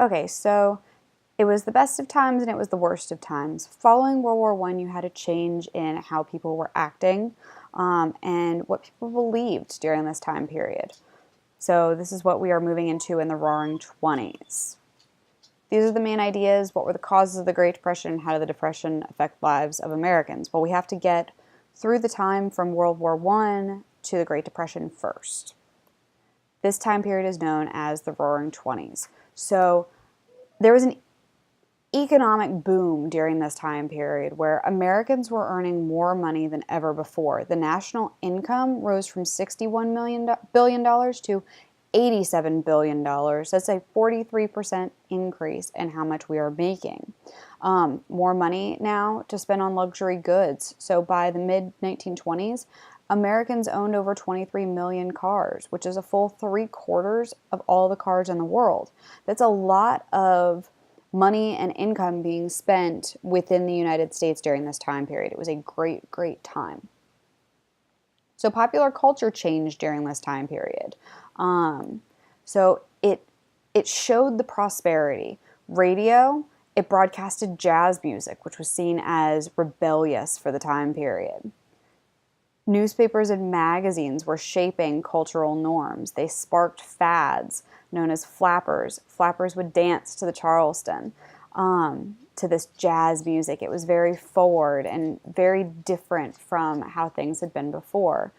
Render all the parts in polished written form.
Okay, so it was the best of times and it was the worst of times. Following World War I, you had a change in how people were acting and what people believed during this time period. So this is what we are moving into in the Roaring Twenties. These are the main ideas. What were the causes of the Great Depression? How did the Depression affect lives of Americans? Well, we have to get through the time from World War I to the Great Depression first. This time period is known as the Roaring Twenties. So there was an economic boom during this time period where Americans were earning more money than ever before. The national income rose from $61 billion to $87 billion. That's a 43% increase in how much we are making. More money now to spend on luxury goods. So by the mid 1920s, Americans owned over 23 million cars, which is a full 3/4 of all the cars in the world. That's a lot of money and income being spent within the United States during this time period. It was a great, great time. So popular culture changed during this time period. So it showed the prosperity. Radio, it broadcasted jazz music, which was seen as rebellious for the time period. Newspapers and magazines were shaping cultural norms. They sparked fads known as flappers. Flappers would dance to the Charleston, to this jazz music. It was very forward and very different from how things had been before.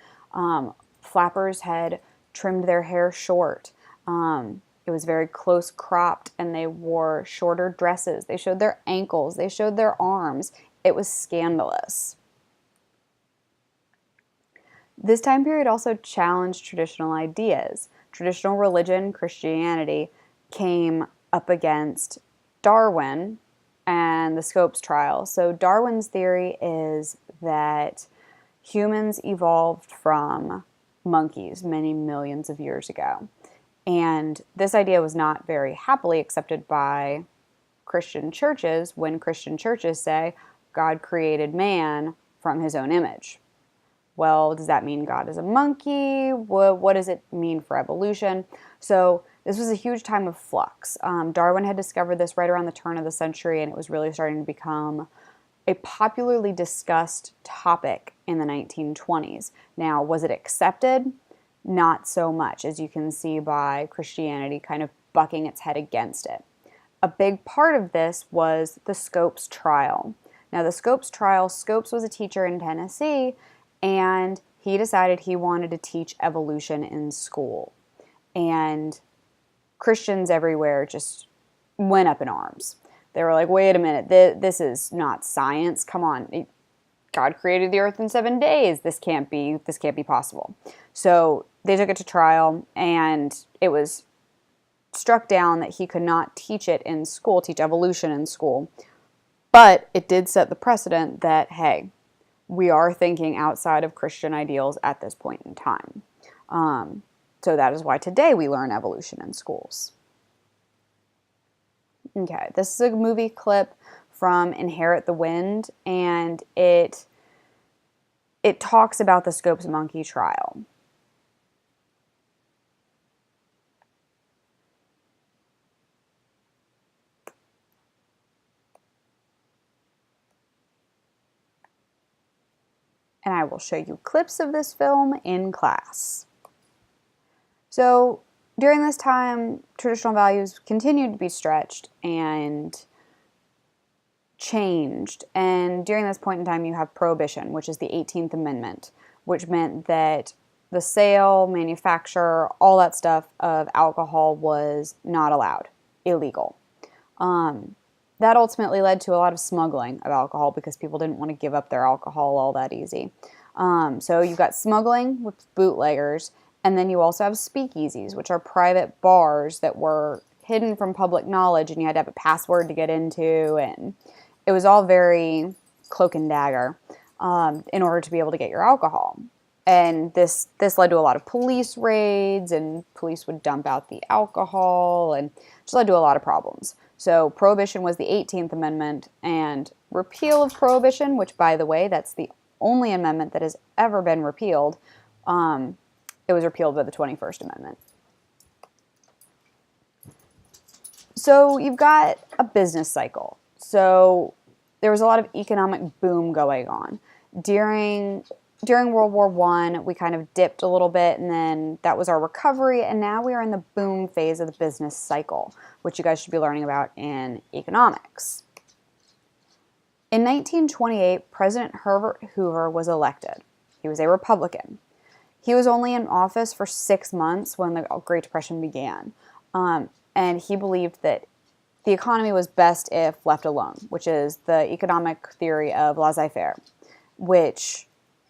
Flappers had trimmed their hair short. It was very close cropped, and they wore shorter dresses. They showed their ankles. They showed their arms. It was scandalous. This time period also challenged traditional ideas. Traditional religion, Christianity, came up against Darwin and the Scopes trial. So Darwin's theory is that humans evolved from monkeys many millions of years ago. And this idea was not very happily accepted by Christian churches when Christian churches say God created man from his own image. Well, does that mean God is a monkey? What does it mean for evolution? So this was a huge time of flux. Darwin had discovered this right around the turn of the century, and it was really starting to become a popularly discussed topic in the 1920s. Now, was it accepted? Not so much, as you can see by Christianity kind of bucking its head against it. A big part of this was the Scopes trial. Now, the Scopes trial, Scopes was a teacher in Tennessee, and he decided he wanted to teach evolution in school. And Christians everywhere just went up in arms. They were like, wait a minute, this is not science. Come on. God created the earth in 7 days. This can't be possible. So they took it to trial, and it was struck down that he could not teach it in school, teach evolution in school. But it did set the precedent that, hey, we are thinking outside of Christian ideals at this point in time. So that is why today we learn evolution in schools. Okay, this is a movie clip from Inherit the Wind, and it talks about the Scopes monkey trial. And I will show you clips of this film in class. So during this time, traditional values continued to be stretched and changed. And during this point in time, you have Prohibition, which is the 18th Amendment, which meant that the sale, manufacture, all that stuff of alcohol was not allowed, illegal. That ultimately led to a lot of smuggling of alcohol because people didn't want to give up their alcohol all that easy. So you've got smuggling with bootleggers, and then you also have speakeasies, which are private bars that were hidden from public knowledge, and you had to have a password to get into, and it was all very cloak and dagger in order to be able to get your alcohol. And this led to a lot of police raids, and police would dump out the alcohol, and just led to a lot of problems. So Prohibition was the 18th Amendment, and repeal of Prohibition, which, by the way, that's the only amendment that has ever been repealed, it was repealed by the 21st Amendment. So you've got a business cycle. So there was a lot of economic boom going on. During World War I, we kind of dipped a little bit, and then that was our recovery, and now we are in the boom phase of the business cycle, which you guys should be learning about in economics. In 1928, President Herbert Hoover was elected. He was a Republican. He was only in office for 6 months when the Great Depression began, and he believed that the economy was best if left alone, which is the economic theory of laissez-faire, which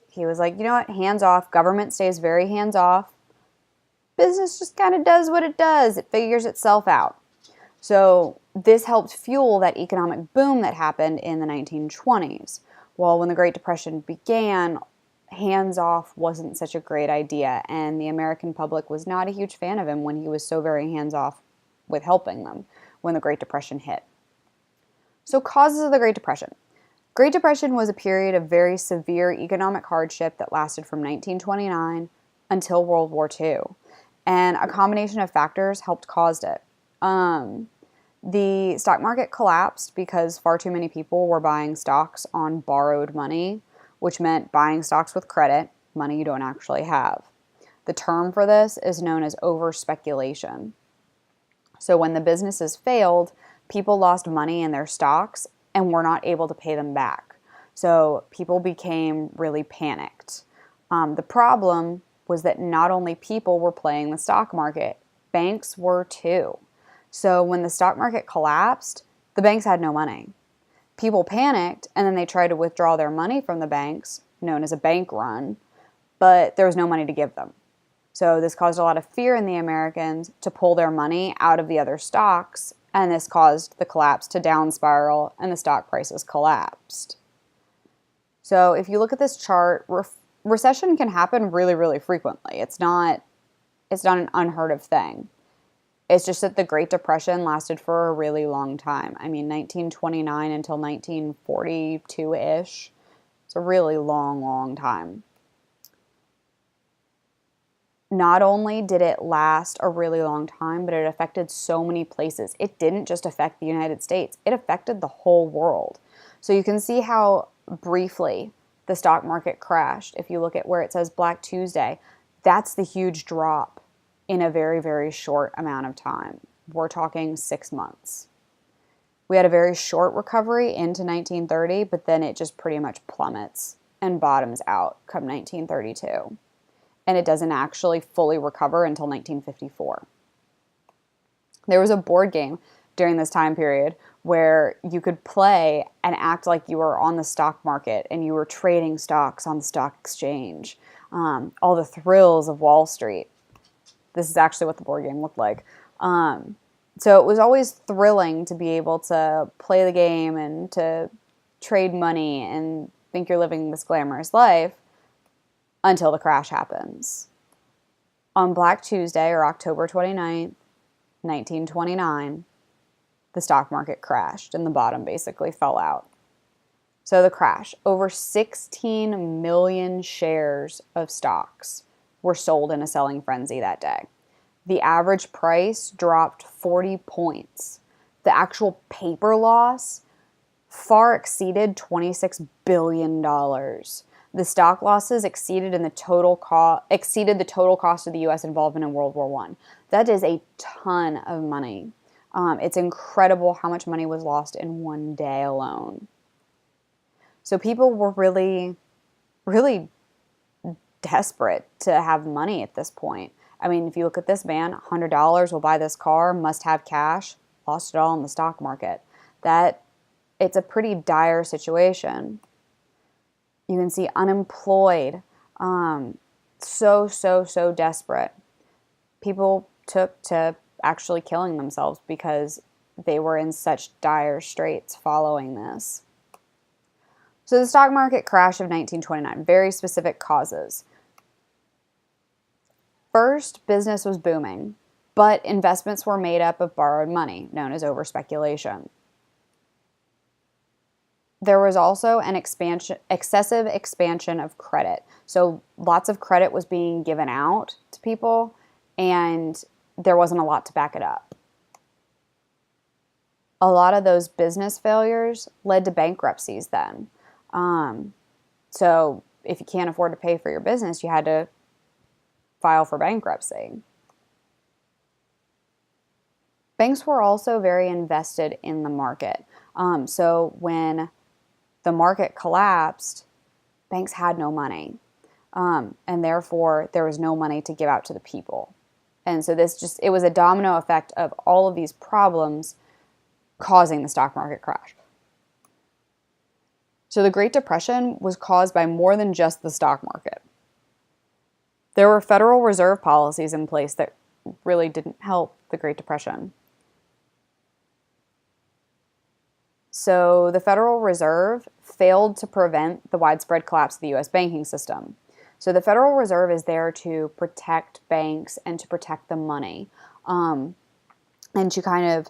he was like, you know what, hands off, government stays very hands off, business just kind of does what it does, it figures itself out. So this helped fuel that economic boom that happened in the 1920s. Well, when the Great Depression began, hands off wasn't such a great idea, and the American public was not a huge fan of him when he was so very hands off with helping them when the Great Depression hit. So causes of the Great Depression. Great Depression was a period of very severe economic hardship that lasted from 1929 until World War II, and a combination of factors helped cause it. The stock market collapsed because far too many people were buying stocks on borrowed money, which meant buying stocks with credit, money you don't actually have. The term for this is known as over-speculation. So when the businesses failed, people lost money in their stocks and were not able to pay them back. So people became really panicked. The problem was that not only people were playing the stock market, banks were too. So when the stock market collapsed, the banks had no money. People panicked, and then they tried to withdraw their money from the banks, known as a bank run, but there was no money to give them. So this caused a lot of fear in the Americans to pull their money out of the other stocks, and this caused the collapse to down spiral, and the stock prices collapsed. So if you look at this chart, recession can happen really, really frequently. It's not an unheard of thing. It's just that the Great Depression lasted for a really long time. I mean, 1929 until 1942-ish. It's a really long, long time. Not only did it last a really long time, but it affected so many places. It didn't just affect the United States. It affected the whole world. So you can see how briefly the stock market crashed. If you look at where it says Black Tuesday, that's the huge drop in a very, very short amount of time. We're talking 6 months. We had a very short recovery into 1930, but then it just pretty much plummets and bottoms out come 1932. And it doesn't actually fully recover until 1954. There was a board game during this time period where you could play and act like you were on the stock market and you were trading stocks on the stock exchange. All the thrills of Wall Street. This is actually what the board game looked like. So it was always thrilling to be able to play the game and to trade money and think you're living this glamorous life until the crash happens. On Black Tuesday, or October 29th, 1929, the stock market crashed and the bottom basically fell out. So the crash, over 16 million shares of stocks were sold in a selling frenzy that day. The average price dropped 40 points. The actual paper loss far exceeded $26 billion. The stock losses exceeded the total cost of the U.S. involvement in World War I. That is a ton of money. It's incredible how much money was lost in one day alone. So people were really, really desperate to have money at this point. I mean, if you look at this man, $100 will buy this car, must have cash, lost it all in the stock market. It's a pretty dire situation. You can see unemployed, so desperate. People took to actually killing themselves because they were in such dire straits following this. So the stock market crash of 1929, very specific causes. First, business was booming, but investments were made up of borrowed money, known as overspeculation. There was also an excessive expansion of credit. So lots of credit was being given out to people, and there wasn't a lot to back it up. a lot of those business failures led to bankruptcies then. So if you can't afford to pay for your business, you had to file for bankruptcy. Banks were also very invested in the market. So when the market collapsed, banks had no money. And therefore, there was no money to give out to the people. And so it was a domino effect of all of these problems causing the stock market crash. So the Great Depression was caused by more than just the stock market. There were Federal Reserve policies in place that really didn't help the Great Depression. So the Federal Reserve failed to prevent the widespread collapse of the U.S. banking system. So the Federal Reserve is there to protect banks and to protect the money, and to kind of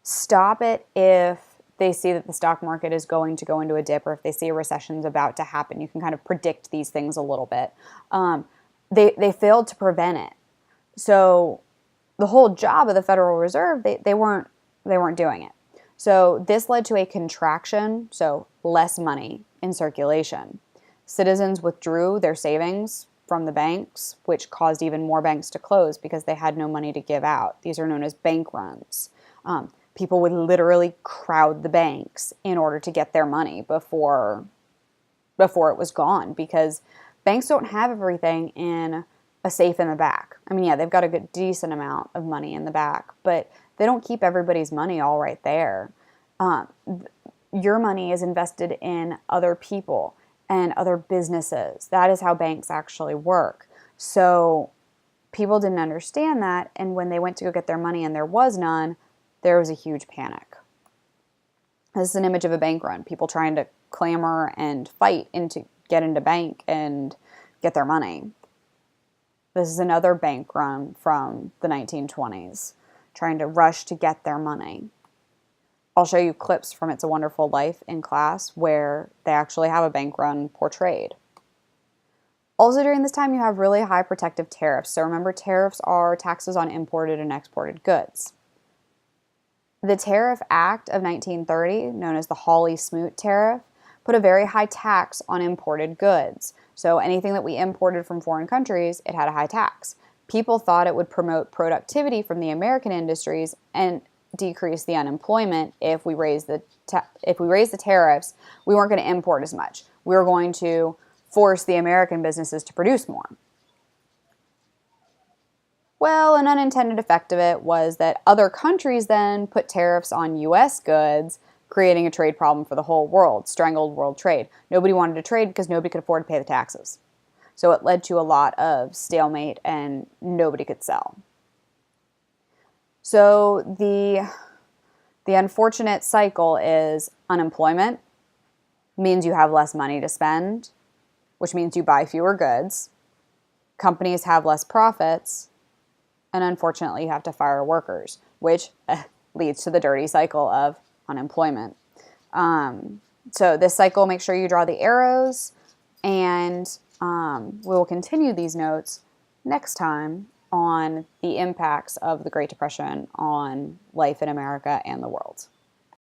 stop it if they see that the stock market is going to go into a dip, or if they see a recession is about to happen. You can kind of predict these things a little bit. They failed to prevent it. So the whole job of the Federal Reserve, they weren't doing it. So this led to a contraction, so less money in circulation. Citizens withdrew their savings from the banks, which caused even more banks to close because they had no money to give out. These are known as bank runs. People would literally crowd the banks in order to get their money before it was gone, because banks don't have everything in a safe in the back. I mean, yeah, they've got a decent amount of money in the back, but they don't keep everybody's money all right there. Your money is invested in other people and other businesses. That is how banks actually work. So people didn't understand that, and when they went to go get their money and there was none, there was a huge panic. This is an image of a bank run. People trying to clamor and fight to get into bank and get their money. This is another bank run from the 1920s, trying to rush to get their money. I'll show you clips from It's a Wonderful Life in class where they actually have a bank run portrayed. Also during this time, you have really high protective tariffs. So remember, tariffs are taxes on imported and exported goods. The Tariff Act of 1930, known as the Hawley-Smoot Tariff, put a very high tax on imported goods. So anything that we imported from foreign countries, it had a high tax. People thought it would promote productivity from the American industries and decrease the unemployment. If we raised the tariffs, we weren't going to import as much. We were going to force the American businesses to produce more. Well, an unintended effect of it was that other countries then put tariffs on U.S. goods, creating a trade problem for the whole world, strangled world trade. Nobody wanted to trade because nobody could afford to pay the taxes. So it led to a lot of stalemate and nobody could sell. So the unfortunate cycle is unemployment means you have less money to spend, which means you buy fewer goods. Companies have less profits, and unfortunately you have to fire workers, which leads to the dirty cycle of unemployment. So this cycle, make sure you draw the arrows, and we will continue these notes next time on the impacts of the Great Depression on life in America and the world.